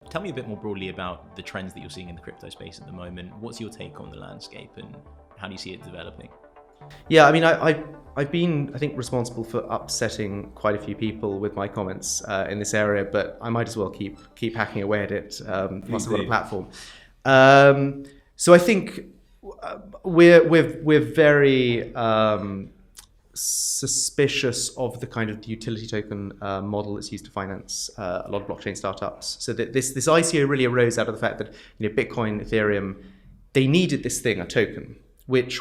Tell me a bit more broadly about the trends that you're seeing in the crypto space at the moment. What's your take on the landscape and how do you see it developing? Yeah, I mean, I've been, I think, responsible for upsetting quite a few people with my comments in this area, but I might as well keep hacking away at it once I've got a platform. So I think we're very suspicious of the kind of utility token model that's used to finance a lot of blockchain startups. So that this ICO really arose out of the fact that Bitcoin, Ethereum, they needed this thing, a token, which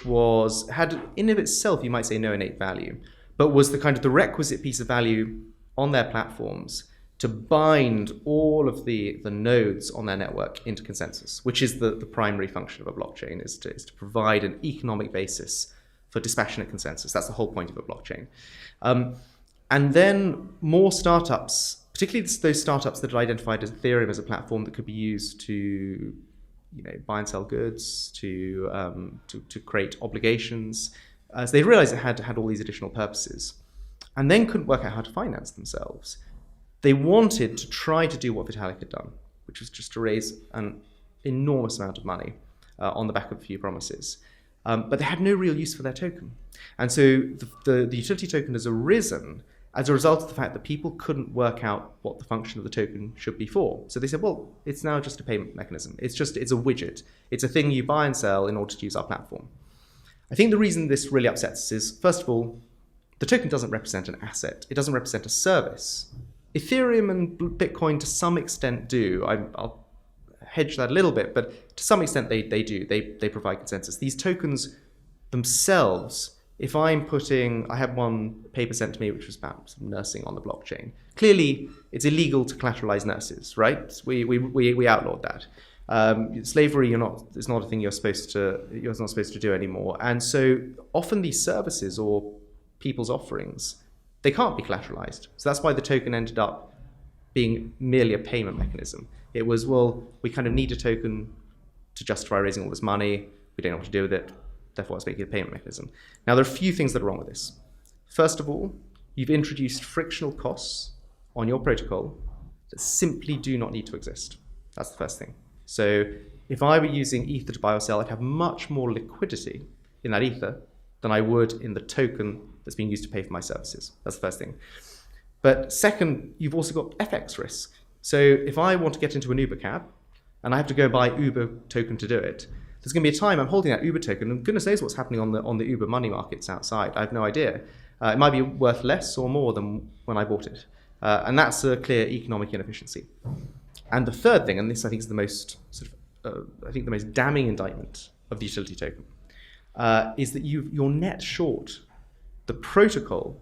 had in of itself, you might say, no innate value, but was the kind of the requisite piece of value on their platforms to bind all of the nodes on their network into consensus, which is the primary function of a blockchain, is to provide an economic basis for dispassionate consensus. That's the whole point of a blockchain. And then more startups, particularly those startups that had identified Ethereum as a platform that could be used to buy and sell goods, to create obligations. So they realized it had all these additional purposes, and then couldn't work out how to finance themselves. They wanted to try to do what Vitalik had done, which was just to raise an enormous amount of money on the back of a few promises. But they had no real use for their token. And so the utility token has arisen as a result of the fact that people couldn't work out what the function of the token should be for. So they said, well, it's now just a payment mechanism. It's a widget. It's a thing you buy and sell in order to use our platform. I think the reason this really upsets us is, first of all, the token doesn't represent an asset. It doesn't represent a service. Ethereum and Bitcoin to some extent do. I'll hedge that a little bit, but to some extent they do. They provide consensus. These tokens themselves, if I had one paper sent to me which was about some nursing on the blockchain. Clearly, it's illegal to collateralize nurses, right? We outlawed that. Slavery, it's not a thing you're not supposed to do anymore. And so often these services or people's offerings, they can't be collateralized. So that's why the token ended up being merely a payment mechanism. It was, well, we kind of need a token to justify raising all this money. We don't know what to do with it. Therefore, let's make it a payment mechanism. Now, there are a few things that are wrong with this. First of all, you've introduced frictional costs on your protocol that simply do not need to exist. That's the first thing. So if I were using Ether to buy or sell, I'd have much more liquidity in that Ether than I would in the token that's being used to pay for my services. That's the first thing. But second, you've also got FX risk. So if I want to get into an Uber cab and I have to go buy Uber token to do it, there's going to be a time I'm holding that Uber token, and goodness knows what's happening on the Uber money markets outside. I have no idea. It might be worth less or more than when I bought it. And that's a clear economic inefficiency. And the third thing, and this I think is the most the most damning indictment of the utility token, is that you're net short the protocol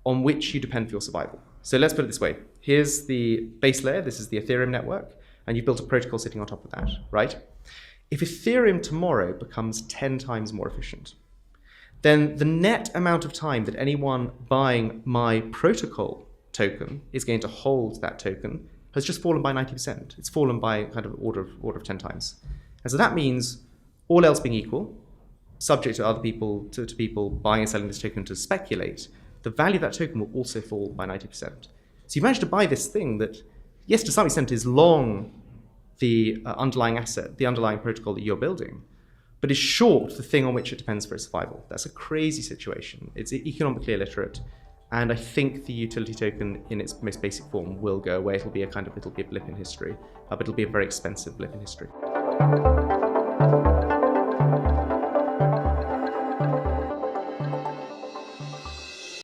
on which you depend for your survival. So let's put it this way. Here's the base layer. This is the Ethereum network, and you've built a protocol sitting on top of that, right? If Ethereum tomorrow becomes 10 times more efficient, then the net amount of time that anyone buying my protocol token is going to hold that token has just fallen by 90%. It's fallen by kind of order of 10 times. And so that means, all else being equal, subject to other people, to people buying and selling this token to speculate, the value of that token will also fall by 90%. So you managed to buy this thing that, yes, to some extent is long the underlying asset, the underlying protocol that you're building, but is short the thing on which it depends for its survival. That's a crazy situation. It's economically illiterate, and I think the utility token in its most basic form will go away. It'll be a blip in history, but it'll be a very expensive blip in history.